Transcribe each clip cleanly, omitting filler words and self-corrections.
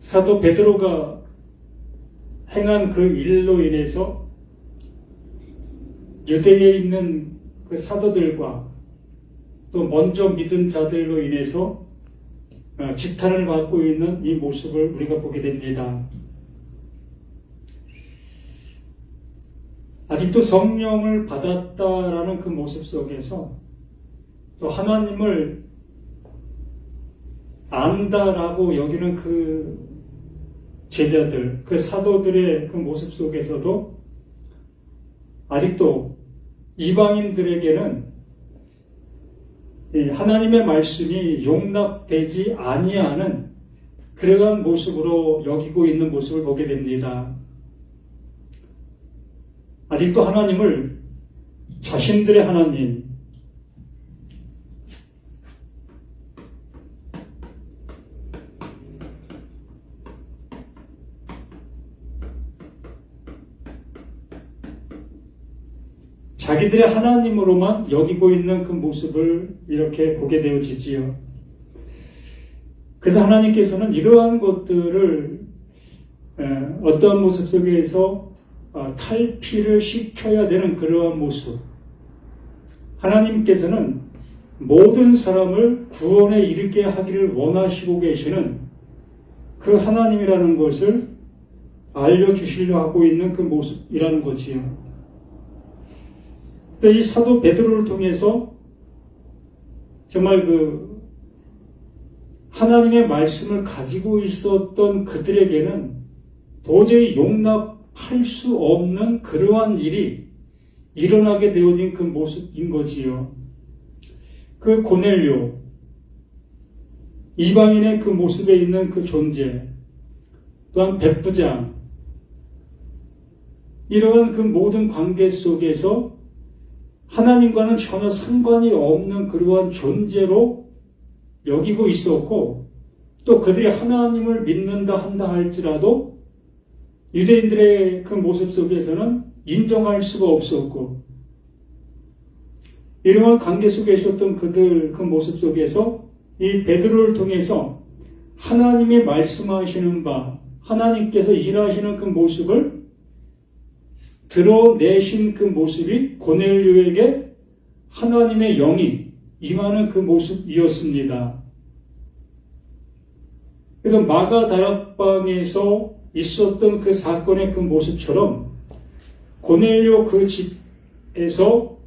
사도 베드로가 행한 그 일로 인해서 유대에 있는 그 사도들과 또 먼저 믿은 자들로 인해서 지탄을 받고 있는 이 모습을 우리가 보게 됩니다. 아직도 성령을 받았다라는 그 모습 속에서 또 하나님을 안다라고 여기는 그 제자들, 그 사도들의 그 모습 속에서도 아직도 이방인들에게는 하나님의 말씀이 용납되지 아니하는 그러한 모습으로 여기고 있는 모습을 보게 됩니다. 아직도 하나님을 자신들의 하나님, 자기들의 하나님으로만 여기고 있는 그 모습을 이렇게 보게 되어지지요. 그래서 하나님께서는 이러한 것들을 어떠한 모습 속에서 탈피를 시켜야 되는 그러한 모습, 하나님께서는 모든 사람을 구원에 이르게 하기를 원하시고 계시는 그 하나님이라는 것을 알려주시려 하고 있는 그 모습이라는 거지요. 이 사도 베드로를 통해서 정말 그 하나님의 말씀을 가지고 있었던 그들에게는 도저히 용납할 수 없는 그러한 일이 일어나게 되어진 그 모습인 거지요. 그 고넬료, 이방인의 그 모습에 있는 그 존재, 또한 백부장, 이러한 그 모든 관계 속에서 하나님과는 전혀 상관이 없는 그러한 존재로 여기고 있었고, 또 그들이 하나님을 믿는다 한다 할지라도 유대인들의 그 모습 속에서는 인정할 수가 없었고, 이러한 관계 속에 있었던 그들 그 모습 속에서 이 베드로를 통해서 하나님이 말씀하시는 바, 하나님께서 일하시는 그 모습을 드러내신 그 모습이 고넬료에게 하나님의 영이 임하는 그 모습이었습니다. 그래서 마가 다락방에서 있었던 그 사건의 그 모습처럼 고넬료 그 집에서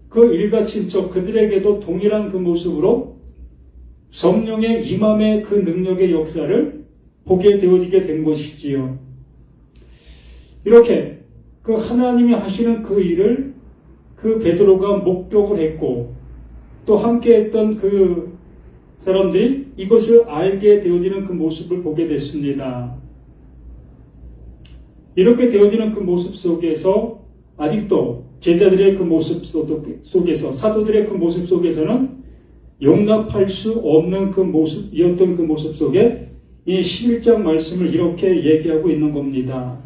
그 일가 친척 그들에게도 동일한 그 모습으로 성령의 임함의 그 능력의 역사를 보게 되어지게 된 것이지요. 이렇게 그 하나님이 하시는 그 일을 그 베드로가 목격을 했고, 또 함께 했던 그 사람들이 이것을 알게 되어지는 그 모습을 보게 됐습니다. 이렇게 되어지는 그 모습 속에서 아직도 제자들의 그 모습 속에서, 사도들의 그 모습 속에서는 용납할 수 없는 그 모습이었던 그 모습 속에 이 11장 말씀을 이렇게 얘기하고 있는 겁니다.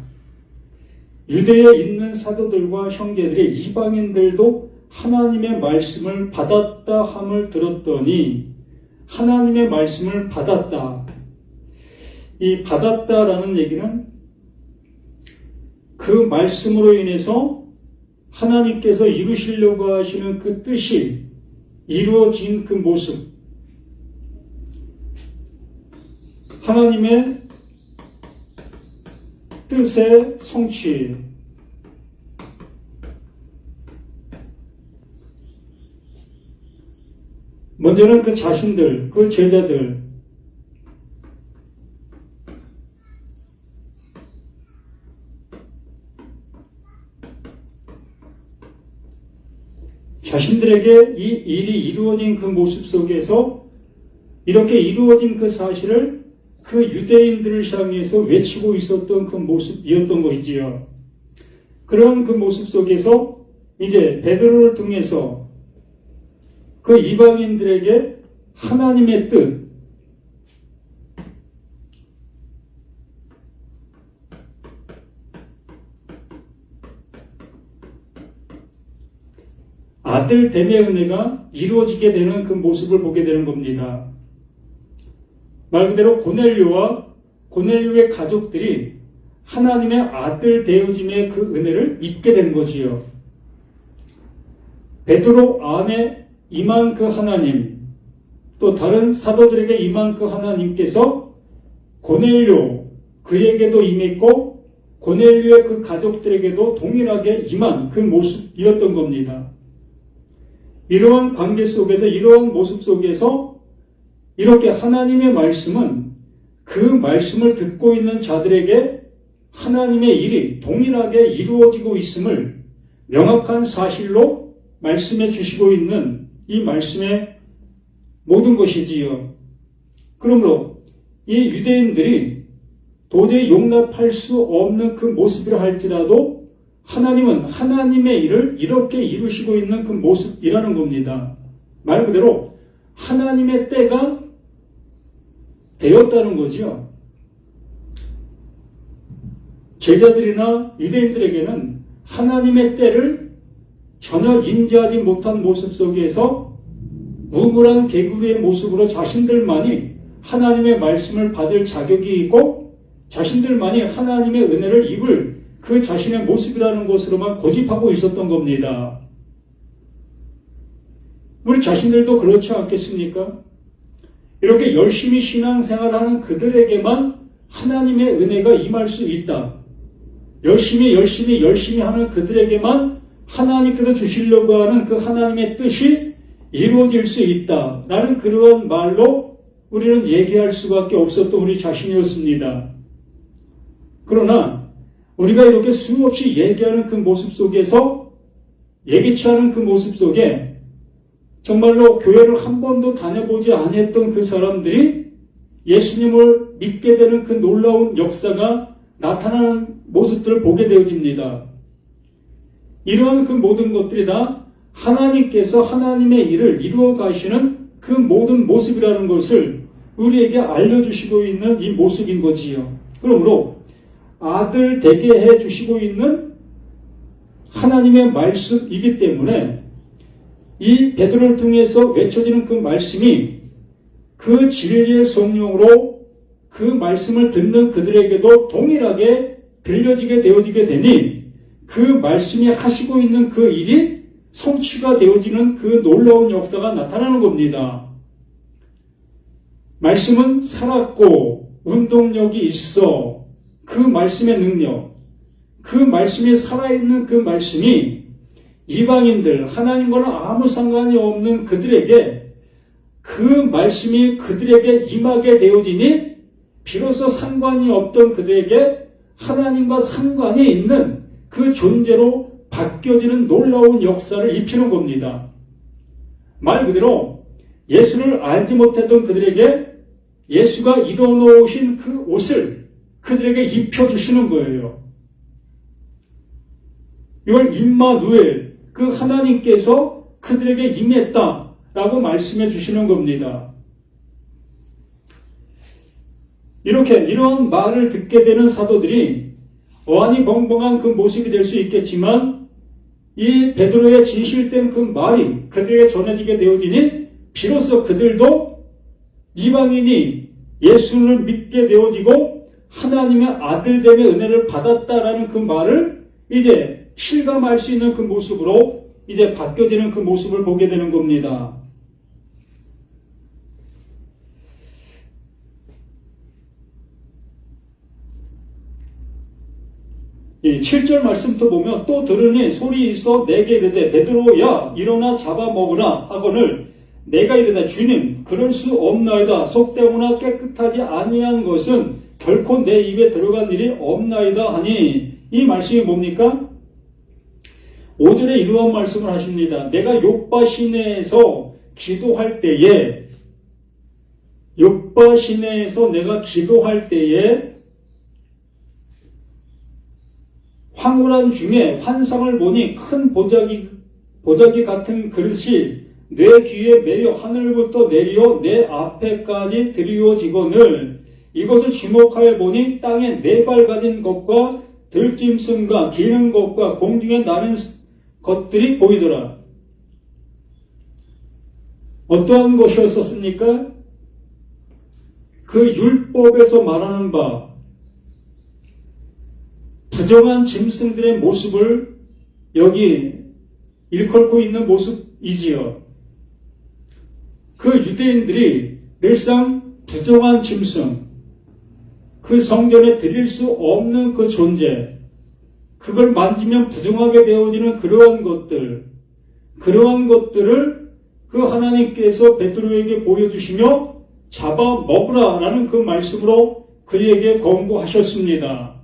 유대에 있는 사도들과 형제들의 이방인들도 하나님의 말씀을 받았다 함을 들었더니, 하나님의 말씀을 받았다. 이 받았다라는 얘기는 그 말씀으로 인해서 하나님께서 이루시려고 하시는 그 뜻이 이루어진 그 모습, 하나님의 뜻의 성취, 먼저는 그 자신들, 그 제자들, 자신들에게 이 일이 이루어진 그 모습 속에서 이렇게 이루어진 그 사실을 그 유대인들을 향해서 외치고 있었던 그 모습이었던 것이지요. 그런 그 모습 속에서 이제 베드로를 통해서 그 이방인들에게 하나님의 뜻, 아들됨의 은혜가 이루어지게 되는 그 모습을 보게 되는 겁니다. 말 그대로 고넬료와 고넬료의 가족들이 하나님의 아들 되어짐의 그 은혜를 입게 된 거지요. 베드로 안에 임한 그 하나님, 또 다른 사도들에게 임한 그 하나님께서 고넬료 그에게도 임했고 고넬료의 그 가족들에게도 동일하게 임한 그 모습이었던 겁니다. 이러한 관계 속에서, 이러한 모습 속에서 이렇게 하나님의 말씀은 그 말씀을 듣고 있는 자들에게 하나님의 일이 동일하게 이루어지고 있음을 명확한 사실로 말씀해 주시고 있는 이 말씀의 모든 것이지요. 그러므로 이 유대인들이 도저히 용납할 수 없는 그 모습이라 할지라도 하나님은 하나님의 일을 이렇게 이루시고 있는 그 모습이라는 겁니다. 말 그대로 하나님의 때가 되었다는 거죠. 제자들이나 유대인들에게는 하나님의 때를 전혀 인지하지 못한 모습 속에서 우물한 개구리의 모습으로 자신들만이 하나님의 말씀을 받을 자격이 있고 자신들만이 하나님의 은혜를 입을 그 자신의 모습이라는 것으로만 고집하고 있었던 겁니다. 우리 자신들도 그렇지 않겠습니까? 이렇게 열심히 신앙생활하는 그들에게만 하나님의 은혜가 임할 수 있다. 열심히 하는 그들에게만 하나님께서 주시려고 하는 그 하나님의 뜻이 이루어질 수 있다. 라는 그러한 말로 우리는 얘기할 수밖에 없었던 우리 자신이었습니다. 그러나 우리가 이렇게 수없이 얘기하는 그 모습 속에서 예기치 않은 그 모습 속에 정말로 교회를 한 번도 다녀보지 않았던 그 사람들이 예수님을 믿게 되는 그 놀라운 역사가 나타나는 모습들을 보게 되어집니다. 이러한 그 모든 것들이 다 하나님께서 하나님의 일을 이루어 가시는 그 모든 모습이라는 것을 우리에게 알려주시고 있는 이 모습인 거지요. 그러므로 아들 되게 해주시고 있는 하나님의 말씀이기 때문에 이 베드로를 통해서 외쳐지는 그 말씀이 그 진리의 성령으로 그 말씀을 듣는 그들에게도 동일하게 들려지게 되어지게 되니 그 말씀이 하시고 있는 그 일이 성취가 되어지는 그 놀라운 역사가 나타나는 겁니다. 말씀은 살았고 운동력이 있어. 그 말씀의 능력, 그 말씀이 살아있는 그 말씀이 이방인들, 하나님과는 아무 상관이 없는 그들에게 그 말씀이 그들에게 임하게 되어지니 비로소 상관이 없던 그들에게 하나님과 상관이 있는 그 존재로 바뀌어지는 놀라운 역사를 입히는 겁니다. 말 그대로 예수를 알지 못했던 그들에게 예수가 입어놓으신 그 옷을 그들에게 입혀주시는 거예요. 이걸 임마누엘, 그 하나님께서 그들에게 임했다라고 말씀해 주시는 겁니다. 이런 말을 듣게 되는 사도들이 어안이 벙벙한 그 모습이 될 수 있겠지만 이 베드로의 진실된 그 말이 그들에게 전해지게 되어지니 비로소 그들도 이방인이 예수를 믿게 되어지고 하나님의 아들됨의 은혜를 받았다라는 그 말을 이제 실감할 수 있는 그 모습으로 이제 바뀌어지는 그 모습을 보게 되는 겁니다. 이 7절 말씀부터 보면 또 들으니 소리 있어 내게 이르되 베드로야 일어나 잡아먹으라 하거늘 내가 이르되 주님 그럴 수 없나이다. 속되거나 깨끗하지 아니한 것은 결코 내 입에 들어간 일이 없나이다 하니 이 말씀이 뭡니까? 5절에 이러한 말씀을 하십니다. 내가 욥바 시내에서 기도할 때에 내가 기도할 때에 황홀한 중에 환상을 보니 큰 보자기 같은 그릇이 내 귀에 매여 하늘부터 내려 내 앞에까지 드리워지거늘 이것을 주목하여 보니 땅에 네 발 가진 것과 들짐승과 기는 것과 공중에 나는 것들이 보이더라. 어떠한 것이었습니까? 그 율법에서 말하는 바 부정한 짐승들의 모습을 여기 일컬고 있는 모습이지요. 그 유대인들이 늘상 부정한 짐승, 그 성전에 드릴 수 없는 그 존재, 그걸 만지면 부정하게 되어지는 그러한 것들을 그 하나님께서 베드로에게 보여주시며 잡아먹으라라는 그 말씀으로 그에게 권고하셨습니다.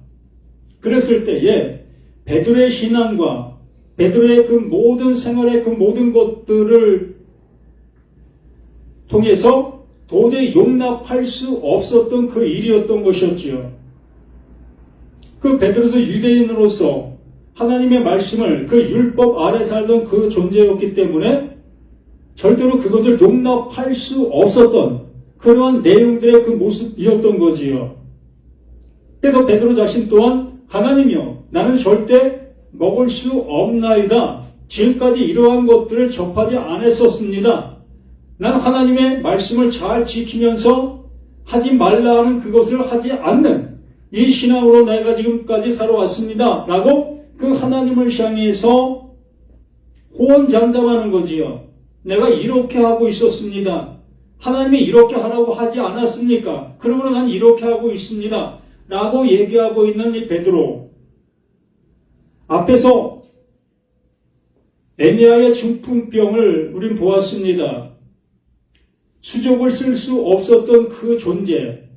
그랬을 때에 베드로의 신앙과 베드로의 그 모든 생활의 그 모든 것들을 통해서 도저히 용납할 수 없었던 그 일이었던 것이었지요. 그 베드로도 유대인으로서 하나님의 말씀을 그 율법 아래 살던 그 존재였기 때문에 절대로 그것을 용납할 수 없었던 그러한 내용들의 그 모습이었던 거지요. 그래도 베드로 자신 또한 하나님이여 나는 절대 먹을 수 없나이다. 지금까지 이러한 것들을 접하지 않았었습니다. 난 하나님의 말씀을 잘 지키면서 하지 말라 하는 그것을 하지 않는 이 신앙으로 내가 지금까지 살아왔습니다. 라고 그 하나님을 향해서 호언장담하는 거지요. 내가 이렇게 하고 있었습니다. 하나님이 이렇게 하라고 하지 않았습니까? 그러면 난 이렇게 하고 있습니다. 라고 얘기하고 있는 이 베드로. 앞에서 에니아의 중풍병을 우린 보았습니다. 수족을 쓸 수 없었던 그 존재,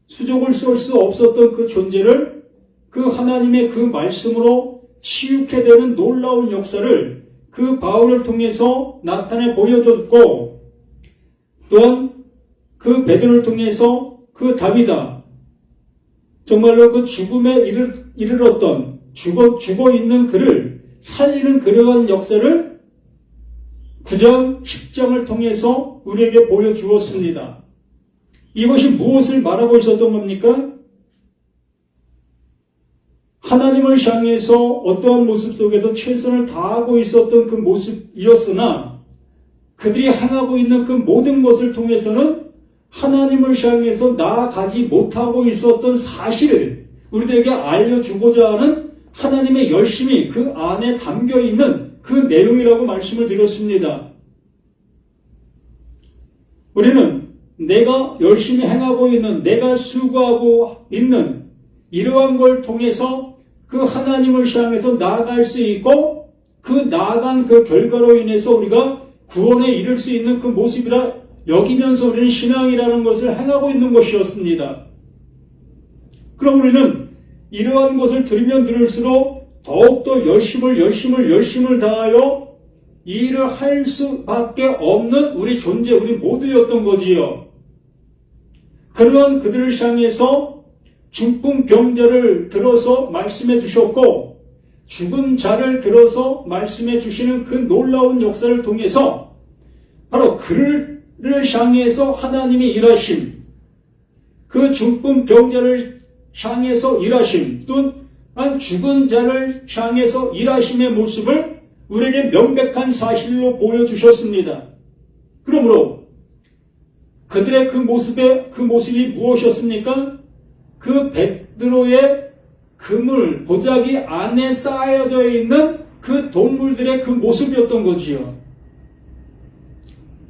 수족을 쓸 수 없었던 그 존재를 그 하나님의 그 말씀으로 치유케 되는 놀라운 역사를 그 바울을 통해서 나타내 보여줬고, 또한 그 베드로를 통해서 그 다윗아, 정말로 그 죽음에 이르렀던 죽어 있는 그를 살리는 그러한 역사를 9장, 10장을 통해서 우리에게 보여주었습니다. 이것이 무엇을 말하고 있었던 겁니까? 하나님을 향해서 어떠한 모습 속에서 최선을 다하고 있었던 그 모습이었으나 그들이 행하고 있는 그 모든 것을 통해서는 하나님을 향해서 나아가지 못하고 있었던 사실을 우리들에게 알려주고자 하는 하나님의 열심이 그 안에 담겨있는 그 내용이라고 말씀을 드렸습니다. 우리는 내가 열심히 행하고 있는, 내가 수고하고 있는 이러한 걸 통해서 그 하나님을 향해서 나아갈 수 있고 그 나아간 그 결과로 인해서 우리가 구원에 이를 수 있는 그 모습이라 여기면서 우리는 신앙이라는 것을 행하고 있는 것이었습니다. 그럼 우리는 이러한 것을 들으면 들을수록 더욱더 열심을 다하여 이 일을 할 수밖에 없는 우리 존재, 우리 모두였던 거지요. 그러한 그들을 향해서 중풍병자를 들어서 말씀해 주셨고 죽은 자를 들어서 말씀해 주시는 그 놀라운 역사를 통해서 바로 그를 향해서 하나님이 일하심, 그 중풍병자를 향해서 일하심, 또는 죽은 자를 향해서 일하심의 모습을 우리에게 명백한 사실로 보여주셨습니다. 그러므로 그들의 그 모습이 무엇이었습니까? 그 베드로의 그물, 보자기 안에 쌓여져 있는 그 동물들의 그 모습이었던 거지요.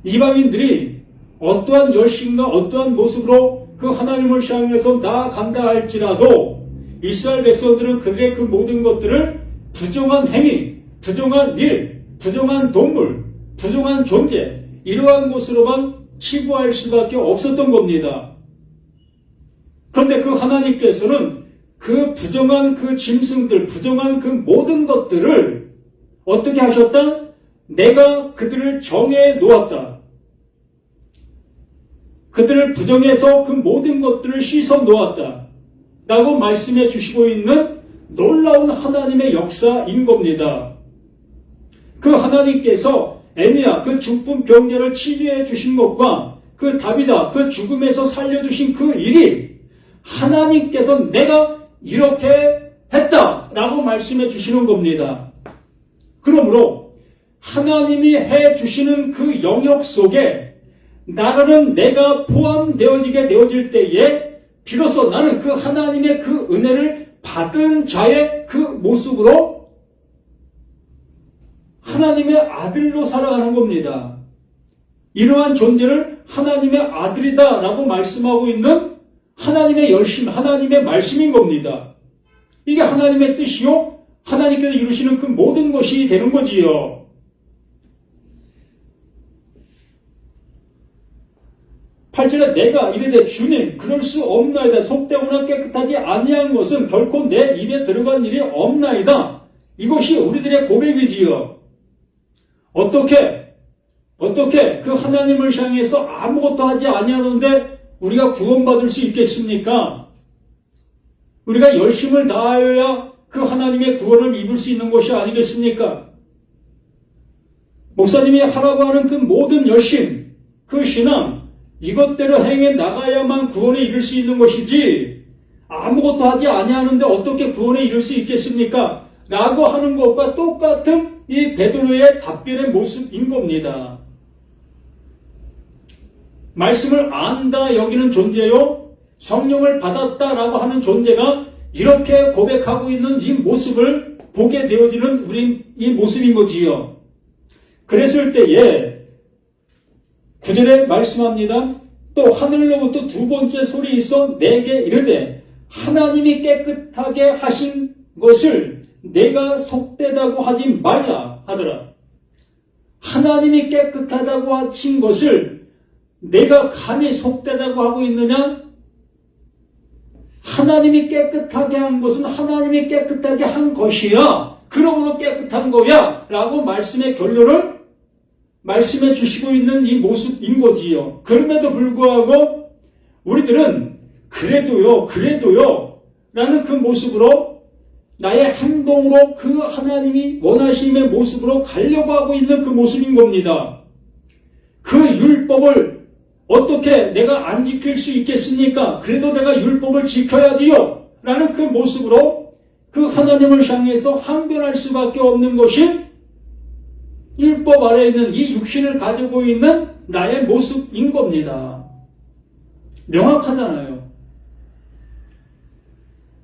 이방인들이 어떠한 열심과 어떠한 모습으로 그 하나님을 향해서 나아간다 할지라도 이스라엘 백성들은 그들의 그 모든 것들을 부정한 행위, 부정한 일, 부정한 동물, 부정한 존재, 이러한 것으로만 치부할 수밖에 없었던 겁니다. 그런데 그 하나님께서는 그 부정한 그 짐승들, 부정한 그 모든 것들을 어떻게 하셨다? 내가 그들을 정해 놓았다. 그들을 부정해서 그 모든 것들을 씻어 놓았다. 라고 말씀해 주시고 있는 놀라운 하나님의 역사인 겁니다. 그 하나님께서 에니야, 그 중풍병자를 치유해 주신 것과 그 다윗아, 그 죽음에서 살려주신 그 일이 하나님께서 내가 이렇게 했다라고 말씀해 주시는 겁니다. 그러므로 하나님이 해 주시는 그 영역 속에 나라는 내가 포함되어지게 되어질 때에 비로소 나는 그 하나님의 그 은혜를 받은 자의 그 모습으로 하나님의 아들로 살아가는 겁니다. 이러한 존재를 하나님의 아들이다라고 말씀하고 있는 하나님의 열심, 하나님의 말씀인 겁니다. 이게 하나님의 뜻이요, 하나님께서 이루시는 그 모든 것이 되는 거지요. 팔절에 내가 이르되 주님 그럴 수 없나이다. 속되거나 깨끗하지 아니한 것은 결코 내 입에 들어간 일이 없나이다. 이것이 우리들의 고백이지요. 어떻게 그 하나님을 향해서 아무것도 하지 아니하는데 우리가 구원받을 수 있겠습니까? 우리가 열심을 다하여야 그 하나님의 구원을 입을 수 있는 것이 아니겠습니까? 목사님이 하라고 하는 그 모든 열심, 그 신앙, 이것대로 행해 나가야만 구원에 이를 수 있는 것이지 아무것도 하지 아니하는데 어떻게 구원에 이를 수 있겠습니까? 라고 하는 것과 똑같은 이 베드로의 답변의 모습인 겁니다. 말씀을 안다 여기는 존재요, 성령을 받았다라고 하는 존재가 이렇게 고백하고 있는 이 모습을 보게 되어지는 우리 이 모습인 거지요. 그랬을 때에 9절에 말씀합니다. 또 하늘로부터 두 번째 소리 있어 내게 이르되 하나님이 깨끗하게 하신 것을 내가 속되다고 하지 말라 하더라. 하나님이 깨끗하다고 하신 것을 내가 감히 속되다고 하고 있느냐? 하나님이 깨끗하게 한 것은 하나님이 깨끗하게 한 것이야. 그러므로 깨끗한 거야. 라고 말씀의 결론을 말씀해 주시고 있는 이 모습인 거지요. 그럼에도 불구하고 우리들은 그래도요 라는 그 모습으로 나의 행동으로 그 하나님이 원하심의 모습으로 가려고 하고 있는 그 모습인 겁니다. 그 율법을 어떻게 내가 안 지킬 수 있겠습니까? 그래도 내가 율법을 지켜야지요 라는 그 모습으로 그 하나님을 향해서 항변할 수밖에 없는 것이 율법 아래에 있는 이 육신을 가지고 있는 나의 모습인 겁니다. 명확하잖아요.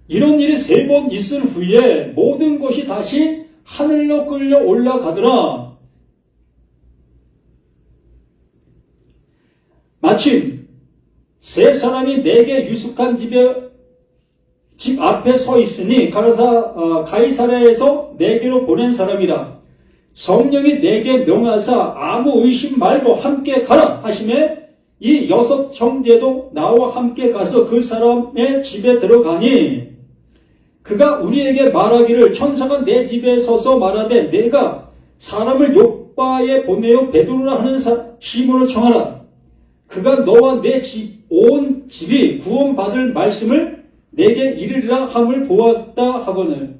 이런 일이 3번 있은 후에 모든 것이 다시 하늘로 끌려 올라가더라. 마침 세 사람이 내게 유숙한 집 앞에 서 있으니 가이사랴에서 내게로 보낸 사람이라. 성령이 내게 명하사 아무 의심 말고 함께 가라 하시매 이 6 형제도 나와 함께 가서 그 사람의 집에 들어가니 그가 우리에게 말하기를 천사가 내 집에 서서 말하되 내가 사람을 욥바에 보내어 베드로라 하는 시몬을 청하라. 그가 너와 내 온 집이 구원받을 말씀을 내게 이르리라 함을 보았다 하거늘.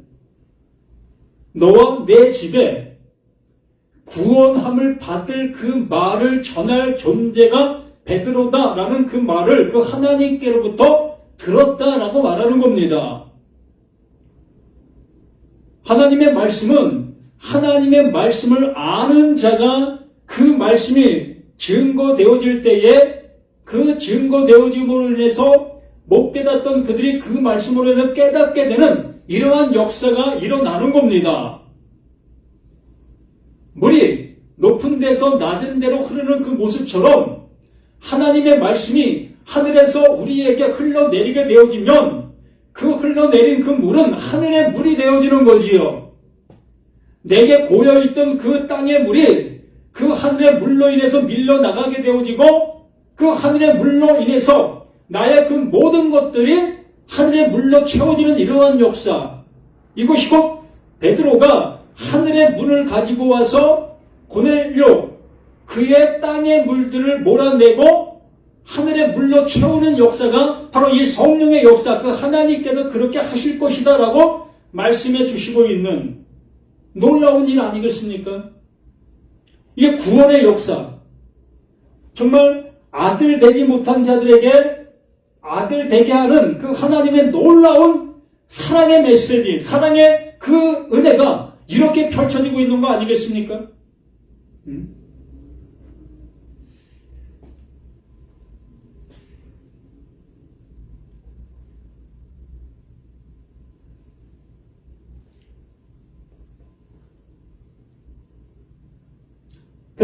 너와 내 집에 구원함을 받을 그 말을 전할 존재가 베드로다라는 그 말을 그 하나님께로부터 들었다라고 말하는 겁니다. 하나님의 말씀은 하나님의 말씀을 아는 자가 그 말씀이 증거되어질 때에 그 증거되어짐으로 인해서 못 깨닫던 그들이 그 말씀으로 인해 깨닫게 되는 이러한 역사가 일어나는 겁니다. 물이 높은 데서 낮은 데로 흐르는 그 모습처럼 하나님의 말씀이 하늘에서 우리에게 흘러내리게 되어지면 그 흘러내린 그 물은 하늘의 물이 되어지는 거지요. 내게 고여있던 그 땅의 물이 그 하늘의 물로 인해서 밀려나가게 되어지고 그 하늘의 물로 인해서 나의 그 모든 것들이 하늘의 물로 채워지는 이러한 역사. 이것이 곧 베드로가 하늘의 문을 가지고 와서 고넬료 그의 땅의 물들을 몰아내고 하늘의 물로 채우는 역사가 바로 이 성령의 역사, 그 하나님께서 그렇게 하실 것이다 라고 말씀해 주시고 있는 놀라운 일 아니겠습니까? 이게 구원의 역사. 정말 아들 되지 못한 자들에게 아들 되게 하는 그 하나님의 놀라운 사랑의 메시지, 사랑의 그 은혜가 이렇게 펼쳐지고 있는 거 아니겠습니까?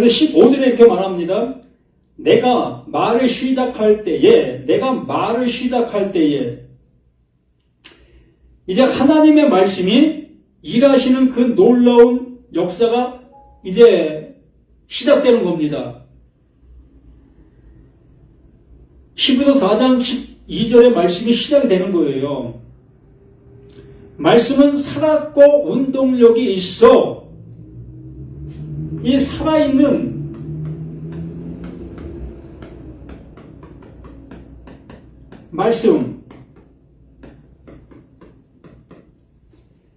그래서 15절에 이렇게 말합니다. 내가 말을 시작할 때에 이제 하나님의 말씀이 일하시는 그 놀라운 역사가 이제 시작되는 겁니다. 히브리서 4장 12절의 말씀이 시작이 되는 거예요. 말씀은 살았고 운동력이 있어. 이 살아있는 말씀,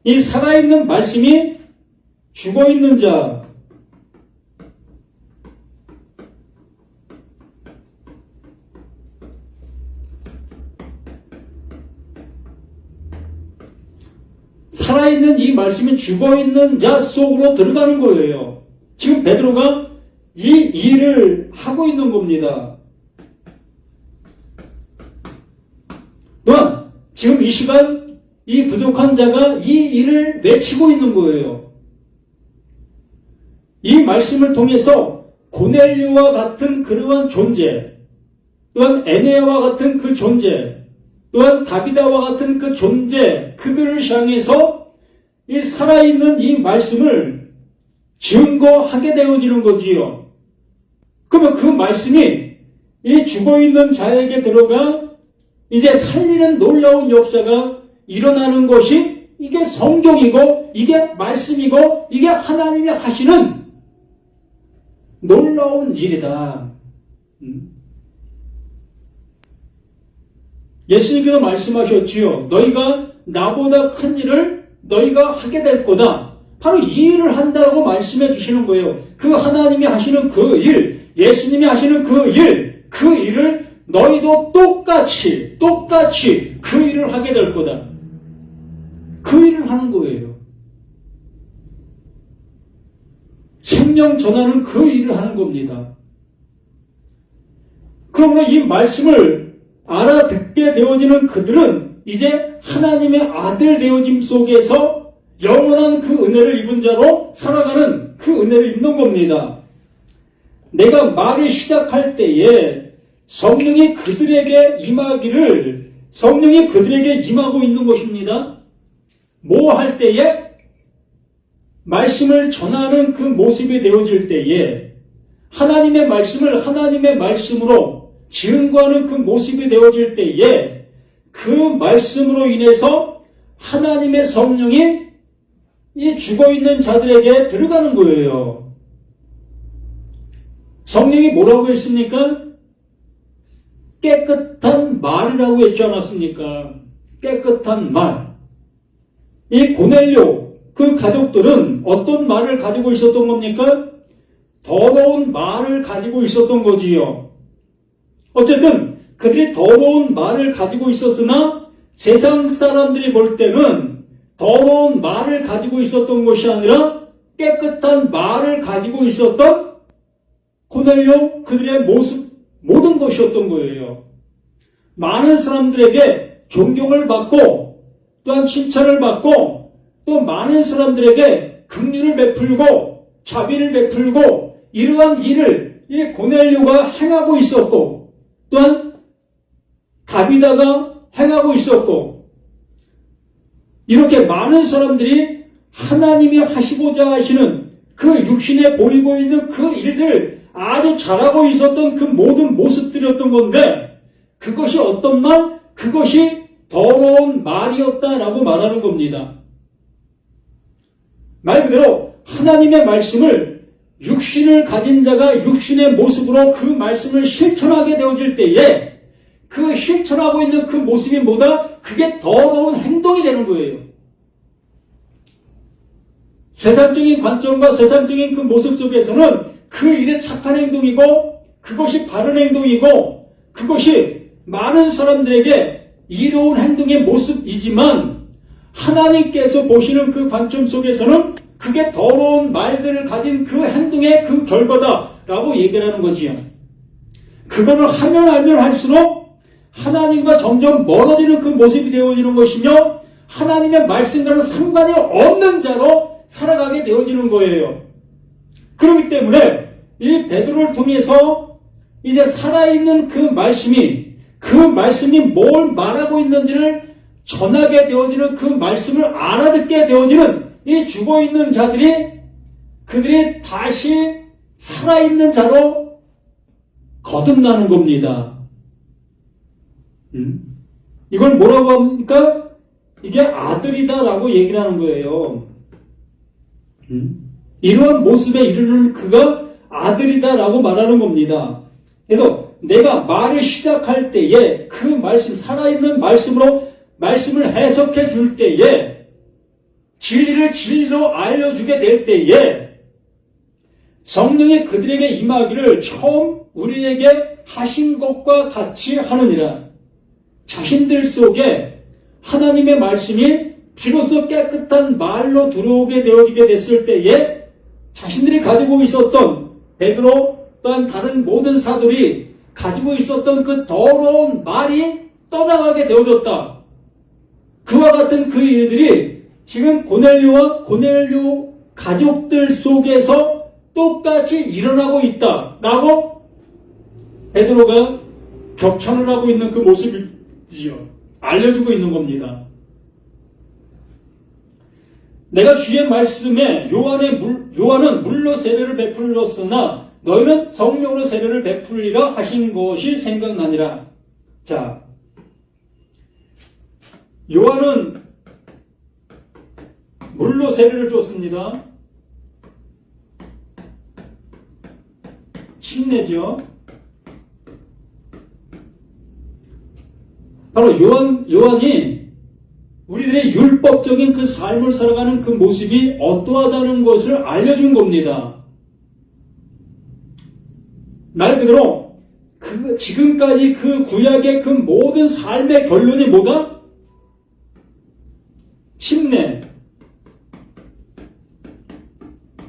이 살아있는 말씀이 죽어있는 자, 살아있는 이 말씀이 죽어있는 자 속으로 들어가는 거예요. 지금 베드로가 이 일을 하고 있는 겁니다. 또한 지금 이 시간 이 부족한 자가 이 일을 외치고 있는 거예요. 이 말씀을 통해서 고넬료와 같은 그러한 존재, 또한 에네아와 같은 그 존재, 또한 다비다와 같은 그 존재, 그들을 향해서 이 살아있는 이 말씀을 증거하게 되어지는 거지요. 그러면 그 말씀이 이 죽어있는 자에게 들어가 이제 살리는 놀라운 역사가 일어나는 것이 이게 성경이고 이게 말씀이고 이게 하나님이 하시는 놀라운 일이다. 예수님께서 말씀하셨지요. 너희가 나보다 큰 일을 너희가 하게 될 거다. 바로 이 일을 한다고 말씀해 주시는 거예요. 그 하나님이 하시는 그 일, 예수님이 하시는 그 일을 너희도 똑같이 그 일을 하게 될 거다. 그 일을 하는 거예요. 생명 전하는 그 일을 하는 겁니다. 그러므로 이 말씀을 알아듣게 되어지는 그들은 이제 하나님의 아들 되어짐 속에서 영원한 그 은혜를 입은 자로 살아가는 그 은혜를 입는 겁니다. 내가 말을 시작할 때에 성령이 그들에게 임하고 있는 것입니다. 뭐 할 때에? 말씀을 전하는 그 모습이 되어질 때에 하나님의 말씀을 하나님의 말씀으로 증거하는 그 모습이 되어질 때에 그 말씀으로 인해서 하나님의 성령이 이 죽어있는 자들에게 들어가는 거예요. 성령이 뭐라고 했습니까? 깨끗한 말이라고 했지 않았습니까? 깨끗한 말. 이 고넬료 그 가족들은 어떤 말을 가지고 있었던 겁니까? 더러운 말을 가지고 있었던 거지요. 어쨌든 그들이 더러운 말을 가지고 있었으나 세상 사람들이 볼 때는 더러운 말을 가지고 있었던 것이 아니라 깨끗한 말을 가지고 있었던 고넬료 그들의 모습, 모든 것이었던 거예요. 많은 사람들에게 존경을 받고 또한 칭찬을 받고 또 많은 사람들에게 긍휼을 베풀고 자비를 베풀고 이러한 일을 이 고넬료가 행하고 있었고 또한 다비다가 행하고 있었고 이렇게 많은 사람들이 하나님이 하시고자 하시는 그 육신에 보이고 있는 그 일들 아주 잘하고 있었던 그 모든 모습들이었던 건데 그것이 어떤 말? 그것이 더러운 말이었다라고 말하는 겁니다. 말 그대로 하나님의 말씀을 육신을 가진 자가 육신의 모습으로 그 말씀을 실천하게 되어질 때에 그 실천하고 있는 그 모습이 뭐다? 그게 더러운 행동이 되는 거예요. 세상적인 관점과 세상적인 그 모습 속에서는 그 일의 착한 행동이고 그것이 바른 행동이고 그것이 많은 사람들에게 이로운 행동의 모습이지만 하나님께서 보시는 그 관점 속에서는 그게 더러운 말들을 가진 그 행동의 그 결과다라고 얘기를 하는 거지요. 그거를 하면 알면 할수록 하나님과 점점 멀어지는 그 모습이 되어지는 것이며 하나님의 말씀과는 상관이 없는 자로 살아가게 되어지는 거예요. 그렇기 때문에 이 베드로를 통해서 이제 살아있는 그 말씀이 뭘 말하고 있는지를 전하게 되어지는, 그 말씀을 알아듣게 되어지는 이 죽어있는 자들이, 그들이 다시 살아있는 자로 거듭나는 겁니다. 이걸 뭐라고 합니까? 이게 아들이다라고 얘기를 하는 거예요. 이러한 모습에 이르는 그가 아들이다라고 말하는 겁니다. 그래서 내가 말을 시작할 때에 그 말씀, 살아있는 말씀으로 말씀을 해석해 줄 때에, 진리를 진리로 알려주게 될 때에 성령이 그들에게 임하기를 처음 우리에게 하신 것과 같이 하느니라. 자신들 속에 하나님의 말씀이 비로소 깨끗한 말로 들어오게 되어지게 됐을 때에 자신들이 가지고 있었던, 베드로 또한 다른 모든 사도들이 가지고 있었던 그 더러운 말이 떠나가게 되어졌다. 그와 같은 그 일들이 지금 고넬료와 고넬료 가족들 속에서 똑같이 일어나고 있다라고 베드로가 격찬을 하고 있는 그 모습이지요. 알려주고 있는 겁니다. 내가 주의 말씀에 요한은 물로 세례를 베풀었으나 너희는 성령으로 세례를 베풀리라 하신 것이 생각나니라. 자, 요한은 물로 세례를 줬습니다. 침례죠. 바로 요한이 우리들의 율법적인 그 삶을 살아가는 그 모습이 어떠하다는 것을 알려준 겁니다. 말 그대로 지금까지 그 구약의 그 모든 삶의 결론이 뭐다? 침례,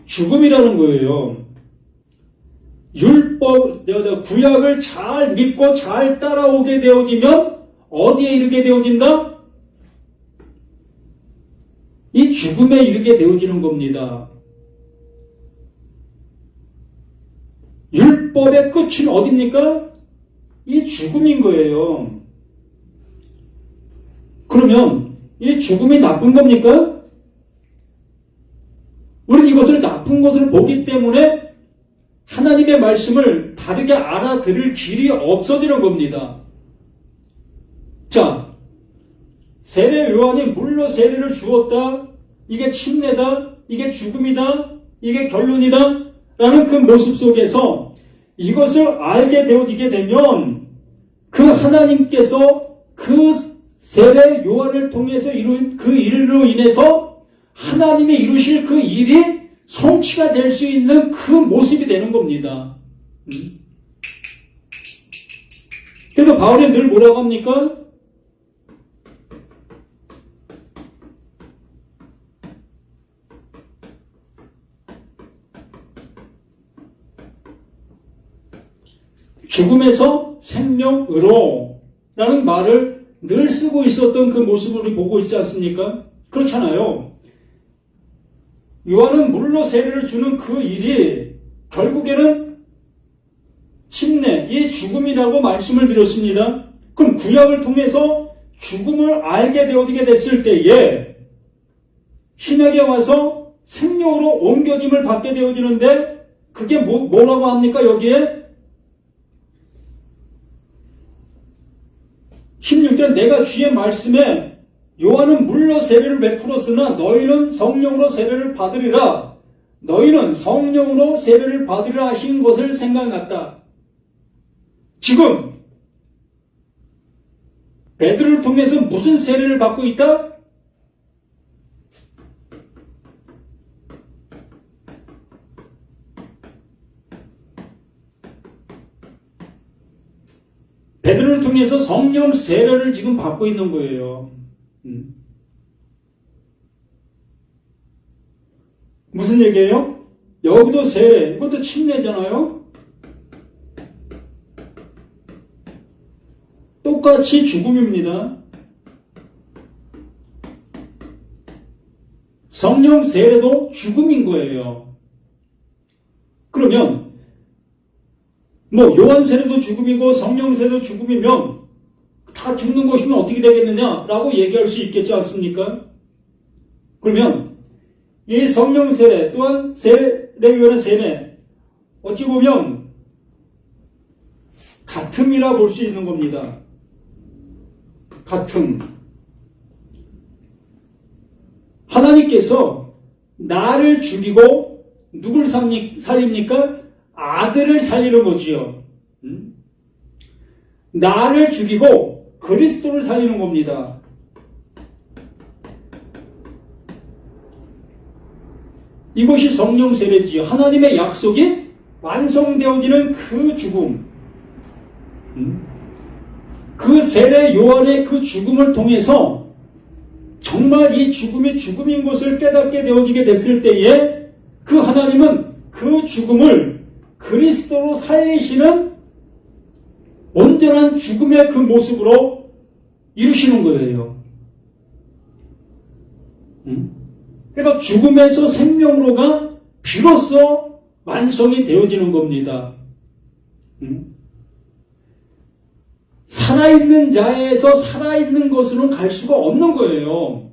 죽음이라는 거예요. 구약을 잘 믿고 잘 따라오게 되어지면 어디에 이르게 되어진다? 이 죽음에 이르게 되어지는 겁니다. 율법의 끝은 어디입니까? 이 죽음인 거예요. 그러면 이 죽음이 나쁜 겁니까? 우리는 이것을 나쁜 것을 보기 때문에 하나님의 말씀을 다르게 알아들을 길이 없어지는 겁니다. 자, 세례 요한이 물로 세례를 주었다, 이게 침례다, 이게 죽음이다, 이게 결론이다 라는 그 모습 속에서 이것을 알게 되어지게 되면 그 하나님께서 그 세례 요한을 통해서 이룬 그 일로 인해서 하나님이 이루실 그 일이 성취가 될 수 있는 그 모습이 되는 겁니다. 그래서 바울이 늘 뭐라고 합니까? 죽음에서 생명으로 라는 말을 늘 쓰고 있었던 그 모습을 우리 보고 있지 않습니까? 그렇잖아요. 요한은 물로 세례를 주는 그 일이 결국에는 침례, 이 죽음이라고 말씀을 드렸습니다. 그럼 구약을 통해서 죽음을 알게 되어지게 됐을 때에 신약에 와서 생명으로 옮겨짐을 받게 되어지는데 그게 뭐라고 합니까? 여기에 16절 내가 주의 말씀에 요한은 물로 세례를 베풀었으나 너희는 성령으로 세례를 받으리라. 너희는 성령으로 세례를 받으리라 하신 것을 생각났다. 지금 베드로를 통해서 무슨 세례를 받고 있다? 베드로를 통해서 성령 세례를 지금 받고 있는 거예요. 무슨 얘기예요? 여기도 세례, 이것도 침례잖아요. 똑같이 죽음입니다. 성령 세례도 죽음인 거예요. 그러면 뭐 요한 세례도 죽음이고 성령 세례도 죽음이면 다 죽는 것이면 어떻게 되겠느냐라고 얘기할 수 있겠지 않습니까? 그러면 이 성령 세례 또한 세례요한의 세례 어찌 보면 같음이라 볼 수 있는 겁니다. 같음. 하나님께서 나를 죽이고 누굴 살립니까? 아들을 살리는 거지요. 나를 죽이고 그리스도를 살리는 겁니다. 이것이 성령 세례지요. 하나님의 약속이 완성되어지는 그 죽음. 그 세례 요한의 그 죽음을 통해서 정말 이 죽음이 죽음인 것을 깨닫게 되어지게 됐을 때에 그 하나님은 그 죽음을 그리스도로 살리시는 온전한 죽음의 그 모습으로 이루시는 거예요. 그래서 죽음에서 생명으로가 비로소 완성이 되어지는 겁니다. 살아있는 자에서 살아있는 것으로는 갈 수가 없는 거예요.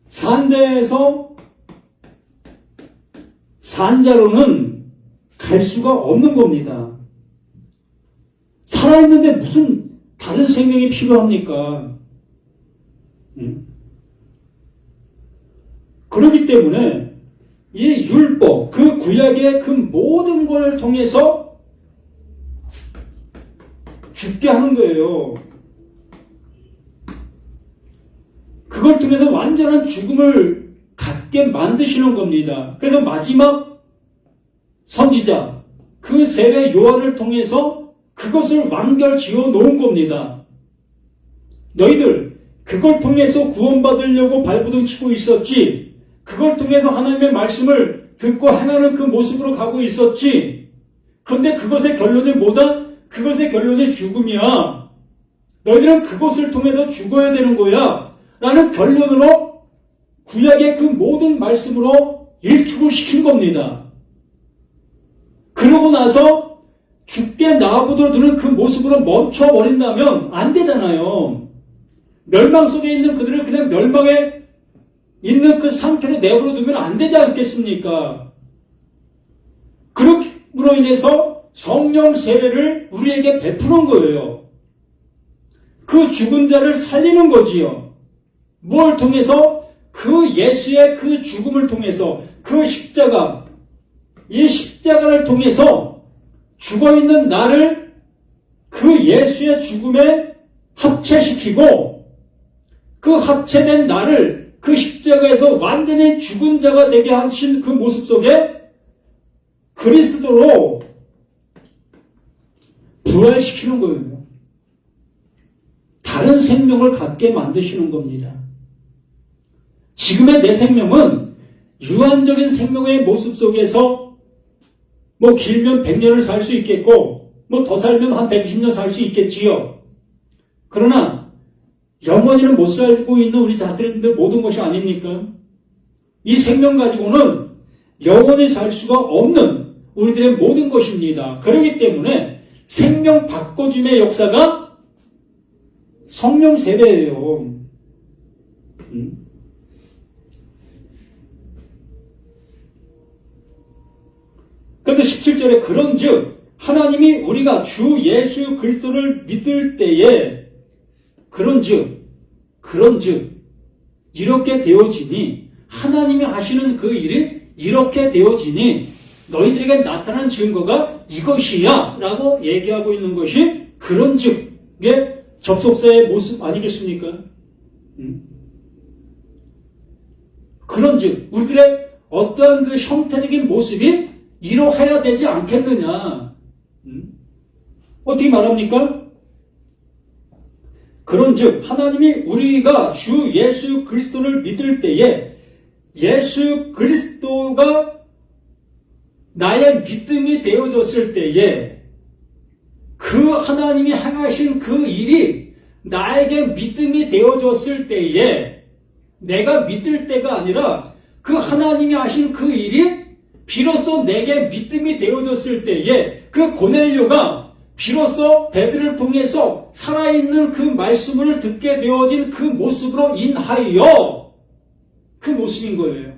산자에서 산자로는 갈 수가 없는 겁니다. 살아있는데 무슨 다른 생명이 필요합니까? 그렇기 때문에 이 율법, 그 구약의 그 모든 걸 통해서 죽게 하는 거예요. 그걸 통해서 완전한 죽음을 갖게 만드시는 겁니다. 그래서 마지막 선지자, 그 세례 요한을 통해서 그것을 완결지어 놓은 겁니다. 너희들 그걸 통해서 구원받으려고 발부둥 치고 있었지. 그걸 통해서 하나님의 말씀을 듣고 행하는 그 모습으로 가고 있었지. 그런데 그것의 결론이 뭐다? 그것의 결론이 죽음이야. 너희들은 그것을 통해서 죽어야 되는 거야. 라는 결론으로 구약의 그 모든 말씀으로 일축을 시킨 겁니다. 그러고 나서 죽게 나아보도록 드는 그 모습으로 멈춰버린다면 안 되잖아요. 멸망 속에 있는 그들을 그냥 멸망에 있는 그 상태로 내버려 두면 안 되지 않겠습니까? 그렇로 인해서 성령 세례를 우리에게 베푸는 거예요. 그 죽은 자를 살리는 거지요. 뭘 통해서? 그 예수의 그 죽음을 통해서, 그 십자가, 이 십자가를 통해서 죽어있는 나를 그 예수의 죽음에 합체시키고 그 합체된 나를 그 십자가에서 완전히 죽은 자가 되게 하신 그 모습 속에 그리스도로 부활시키는 거예요. 다른 생명을 갖게 만드시는 겁니다. 지금의 내 생명은 유한적인 생명의 모습 속에서 뭐 길면 100년을 살 수 있겠고 뭐 더 살면 한 120년 살 수 있겠지요. 그러나 영원히는 못 살고 있는 우리 자들인데 모든 것이 아닙니까? 이 생명 가지고는 영원히 살 수가 없는 우리들의 모든 것입니다. 그렇기 때문에 생명 바꿔줌의 역사가 성령 세례예요. 그래서 17절에 그런즉 하나님이 우리가 주 예수 그리스도를 믿을 때에 그런즉 이렇게 되어지니 하나님이 하시는 그 일이 이렇게 되어지니 너희들에게 나타난 증거가 이것이야 라고 얘기하고 있는 것이 그런즉의 접속사의 모습 아니겠습니까? 그런즉 우리들의 어떠한 그 형태적인 모습이 이러해야 되지 않겠느냐. 어떻게 말합니까? 그런즉 하나님이 우리가 주 예수 그리스도를 믿을 때에 예수 그리스도가 나의 믿음이 되어졌을 때에 그 하나님이 행하신 그 일이 나에게 믿음이 되어졌을 때에 내가 믿을 때가 아니라 그 하나님이 하신 그 일이 비로소 내게 믿음이 되어졌을 때에 그 고넬료가 비로소 베드를 통해서 살아있는 그 말씀을 듣게 되어진 그 모습으로 인하여 그 모습인 거예요.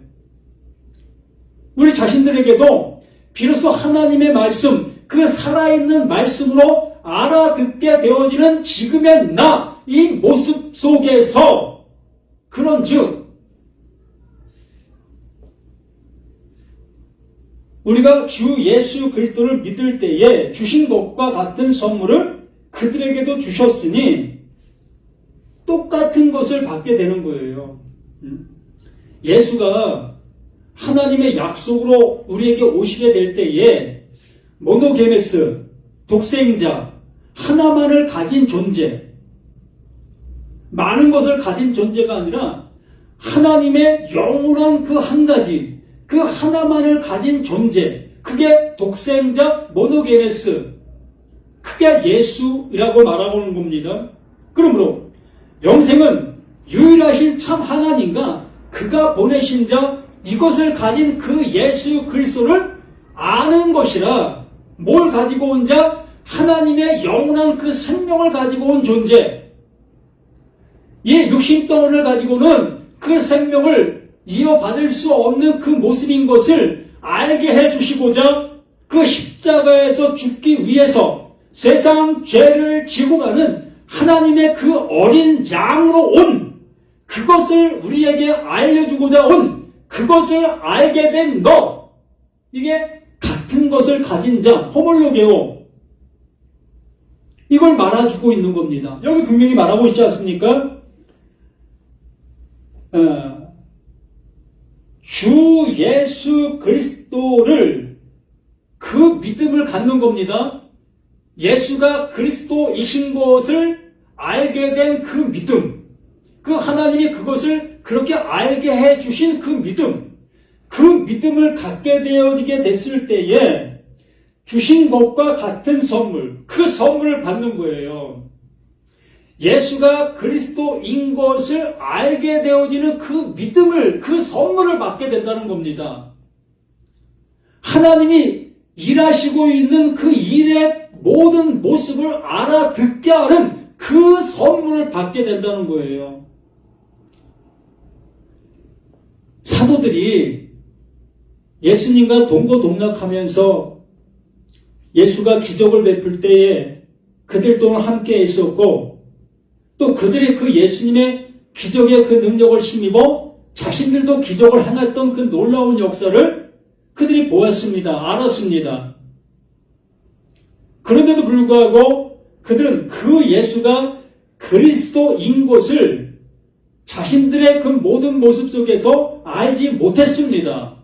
우리 자신들에게도 비로소 하나님의 말씀, 그 살아있는 말씀으로 알아듣게 되어지는 지금의 나, 이 모습 속에서 그런즉 우리가 주 예수 그리스도를 믿을 때에 주신 것과 같은 선물을 그들에게도 주셨으니 똑같은 것을 받게 되는 거예요. 예수가 하나님의 약속으로 우리에게 오시게 될 때에 모노게네스, 독생자, 하나만을 가진 존재, 많은 것을 가진 존재가 아니라 하나님의 영원한 그 한 가지, 그 하나만을 가진 존재, 그게 독생자 모노게네스, 그게 예수라고 말하고는 겁니다. 그러므로 영생은 유일하신 참 하나님과 그가 보내신 자, 이것을 가진 그 예수 그리스도를 아는 것이라. 뭘 가지고 온 자? 하나님의 영원한 그 생명을 가지고 온 존재. 이 육신덩어리를 가지고는 그 생명을 이어받을 수 없는 그 모습인 것을 알게 해주시고자 그 십자가에서 죽기 위해서 세상 죄를 지고 가는 하나님의 그 어린 양으로 온, 그것을 우리에게 알려주고자 온, 그것을 알게 된 너, 이게 같은 것을 가진 자, 호몰로게오, 이걸 말아주고 있는 겁니다. 여기 분명히 말하고 있지 않습니까? 주 예수 그리스도를, 그 믿음을 갖는 겁니다. 예수가 그리스도이신 것을 알게 된 그 믿음, 그 하나님이 그것을 그렇게 알게 해주신 그 믿음, 그 믿음을 갖게 되어지게 됐을 때에 주신 것과 같은 선물, 그 선물을 받는 거예요. 예수가 그리스도인 것을 알게 되어지는 그 믿음을, 그 선물을 받게 된다는 겁니다. 하나님이 일하시고 있는 그 일의 모든 모습을 알아듣게 하는 그 선물을 받게 된다는 거예요. 사도들이 예수님과 동고동락하면서 예수가 기적을 베풀 때에 그들 또한 함께 있었고, 또 그들이 그 예수님의 기적의 그 능력을 힘입어 자신들도 기적을 행했던 그 놀라운 역사를 그들이 보았습니다. 알았습니다. 그런데도 불구하고 그들은 그 예수가 그리스도인 것을 자신들의 그 모든 모습 속에서 알지 못했습니다.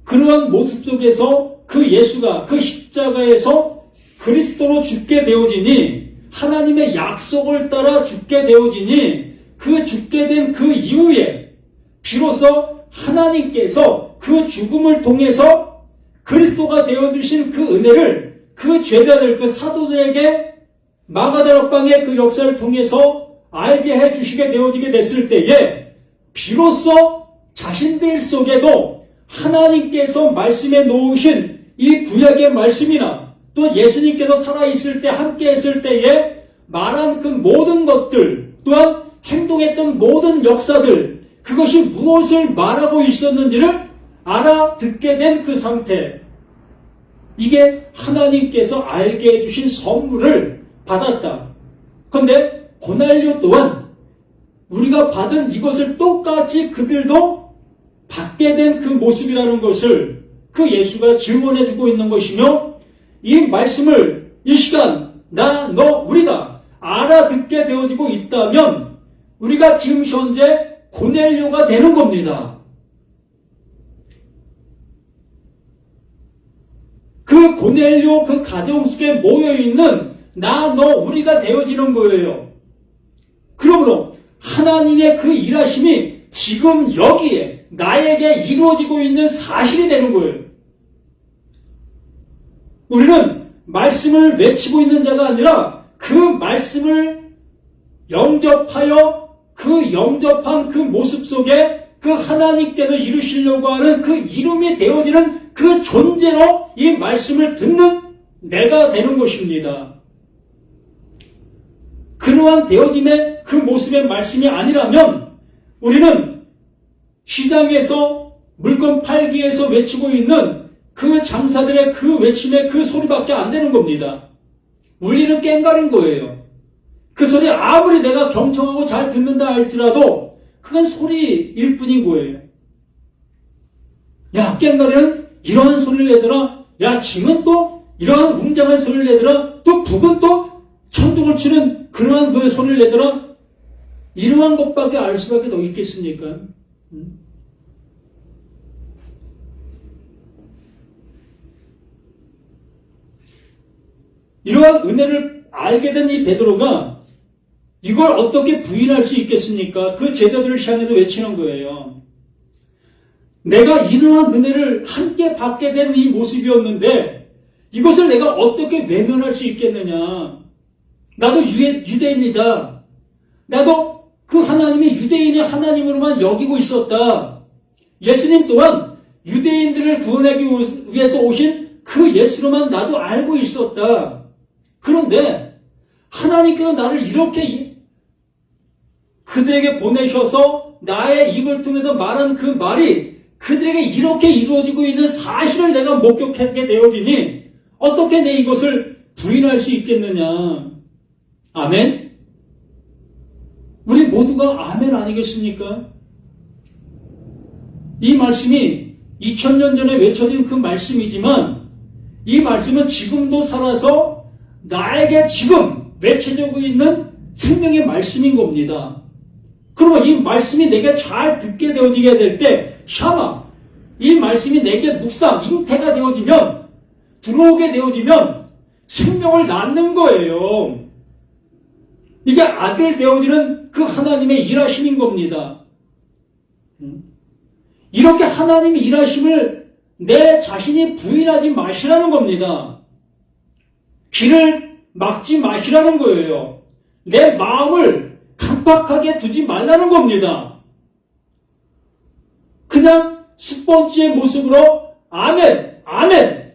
그러한 모습 속에서 그 예수가 그 십자가에서 그리스도로 죽게 되어지니, 하나님의 약속을 따라 죽게 되어지니, 그 죽게 된 그 이후에 비로소 하나님께서 그 죽음을 통해서 그리스도가 되어주신 그 은혜를 그 제자들, 그 사도들에게 마가다락방의 그 역사를 통해서 알게 해주시게 되어지게 됐을 때에 비로소 자신들 속에도 하나님께서 말씀해 놓으신 이 구약의 말씀이나 또 예수님께서 살아있을 때 함께 했을 때에 말한 그 모든 것들, 또한 행동했던 모든 역사들, 그것이 무엇을 말하고 있었는지를 알아듣게 된 그 상태, 이게 하나님께서 알게 해주신 선물을 받았다. 그런데 고넬료 또한 우리가 받은 이것을 똑같이 그들도 받게 된 그 모습이라는 것을 그 예수가 증언해주고 있는 것이며, 이 말씀을 이 시간 나, 너, 우리가 알아듣게 되어지고 있다면 우리가 지금 현재 고넬료가 되는 겁니다. 그 고넬료 그 가정 속에 모여있는 나, 너, 우리가 되어지는 거예요. 그러므로 하나님의 그 일하심이 지금 여기에 나에게 이루어지고 있는 사실이 되는 거예요. 우리는 말씀을 외치고 있는 자가 아니라 그 말씀을 영접하여 그 영접한 그 모습 속에 그 하나님께서 이루시려고 하는 그 이름이 되어지는 그 존재로 이 말씀을 듣는 내가 되는 것입니다. 그러한 되어짐의 그 모습의 말씀이 아니라면 우리는 시장에서 물건 팔기에서 외치고 있는 그 장사들의 그 외침의 그 소리밖에 안 되는 겁니다. 울리는 꽹과리인 거예요. 그 소리 아무리 내가 경청하고 잘 듣는다 할지라도 그건 소리일 뿐인 거예요. 야, 꽹과리는 이러한 소리를 내더라. 야, 징은 또 이러한 웅장한 소리를 내더라. 또 북은 또 천둥을 치는 그러한 그 소리를 내더라. 이러한 것밖에 알 수밖에 더 있겠습니까? 이러한 은혜를 알게 된 이 베드로가 이걸 어떻게 부인할 수 있겠습니까? 그 제자들을 향해서 외치는 거예요. 내가 이러한 은혜를 함께 받게 된 이 모습이었는데 이것을 내가 어떻게 외면할 수 있겠느냐? 나도 유대인이다. 나도 그 하나님이 유대인의 하나님으로만 여기고 있었다. 예수님 또한 유대인들을 구원하기 위해서 오신 그 예수로만 나도 알고 있었다. 그런데 하나님께서 나를 이렇게 그들에게 보내셔서 나의 입을 통해서 말한 그 말이 그들에게 이렇게 이루어지고 있는 사실을 내가 목격하게 되어지니 어떻게 내 이것을 부인할 수 있겠느냐. 아멘? 우리 모두가 아멘 아니겠습니까? 이 말씀이 2000년 전에 외쳐진 그 말씀이지만 이 말씀은 지금도 살아서 나에게 지금 외쳐지고 있는 생명의 말씀인 겁니다. 그러면 이 말씀이 내게 잘 듣게 되어지게 될 때 샤마, 이 말씀이 내게 묵상, 잉태가 되어지면 들어오게 되어지면 생명을 낳는 거예요. 이게 아들 되어지는 그 하나님의 일하심인 겁니다. 이렇게 하나님의 일하심을 내 자신이 부인하지 마시라는 겁니다. 길을 막지 마시라는 거예요. 내 마음을 강팍하게 두지 말라는 겁니다. 그냥 스펀지의 모습으로 아멘, 아멘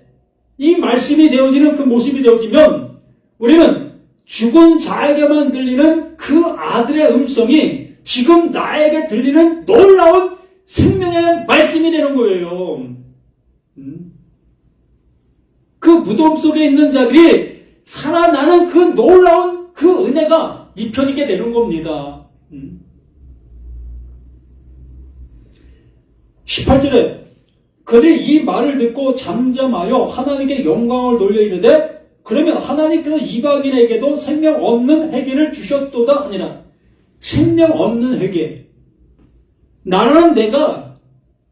이 말씀이 되어지는 그 모습이 되어지면 우리는 죽은 자에게만 들리는 그 아들의 음성이 지금 나에게 들리는 놀라운 생명의 말씀이 되는 거예요. 그 무덤 속에 있는 자들이 살아나는 그 놀라운 그 은혜가 입혀지게 되는 겁니다. 18절에 그들이 이 말을 듣고 잠잠하여 하나님께 영광을 돌려 이르되 그러면 하나님께서 이방인에게도 생명 없는 회개를 주셨도다 하니라. 생명 없는 회개. 나는 내가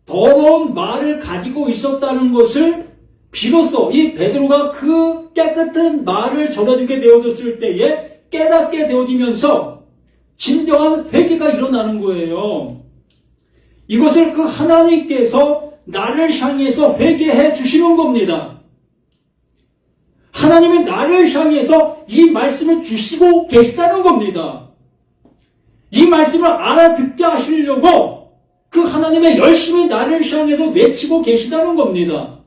더러운 말을 가지고 있었다는 것을 비로소 이 베드로가 그 깨끗한 말을 전해주게 되어졌을 때에 깨닫게 되어지면서 진정한 회개가 일어나는 거예요. 이것을 그 하나님께서 나를 향해서 회개해 주시는 겁니다. 하나님은 나를 향해서 이 말씀을 주시고 계시다는 겁니다. 이 말씀을 알아듣게 하시려고 그 하나님의 열심히 나를 향해서 외치고 계시다는 겁니다.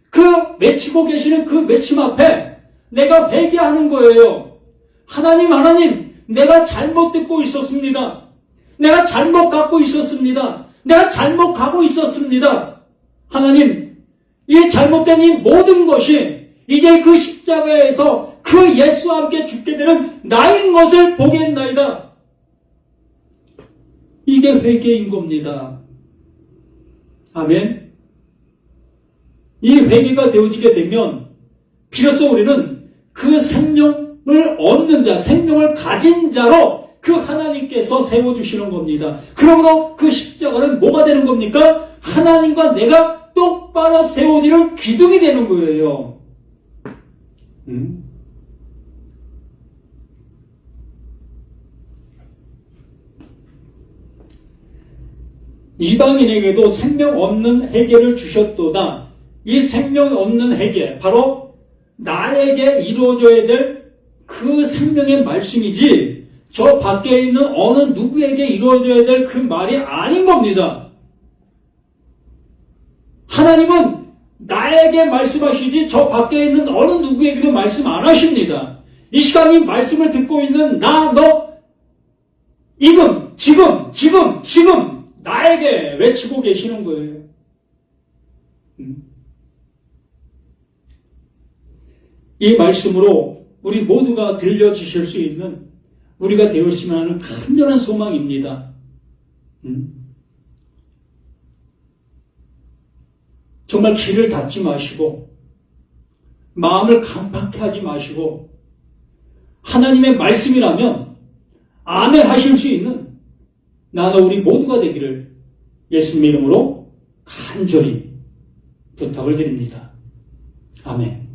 그 외치고 계시는 그 외침 앞에 내가 회개하는 거예요. 하나님, 내가 잘못 듣고 있었습니다. 내가 잘못 갖고 있었습니다. 내가 잘못 가고 있었습니다. 하나님, 이 잘못된 이 모든 것이 이제 그 십자가에서 그 예수와 함께 죽게 되는 나인 것을 보겠나이다. 이게 회개인 겁니다. 아멘. 이 회개가 되어지게 되면 비로소 우리는 그 생명을 얻는 자, 생명을 가진 자로 그 하나님께서 세워주시는 겁니다. 그러므로 그 십자가는 뭐가 되는 겁니까? 하나님과 내가 똑바로 세워지는 기둥이 되는 거예요. 이방인에게도 생명 없는 회개를 주셨도다. 이 생명 없는 회개, 바로 나에게 이루어져야 될 그 생명의 말씀이지 저 밖에 있는 어느 누구에게 이루어져야 될 그 말이 아닌 겁니다. 하나님은 나에게 말씀하시지 저 밖에 있는 어느 누구에게도 말씀 안 하십니다. 이 시간 이 말씀을 듣고 있는 나, 너, 지금 나에게 외치고 계시는 거예요. 이 말씀으로 우리 모두가 들려주실 수 있는 우리가 되었으면 하는 간절한 소망입니다. 정말 귀를 닫지 마시고 마음을 강팍해 하지 마시고 하나님의 말씀이라면 아멘 하실 수 있는 나나 우리 모두가 되기를 예수님 이름으로 간절히 부탁을 드립니다. 아멘.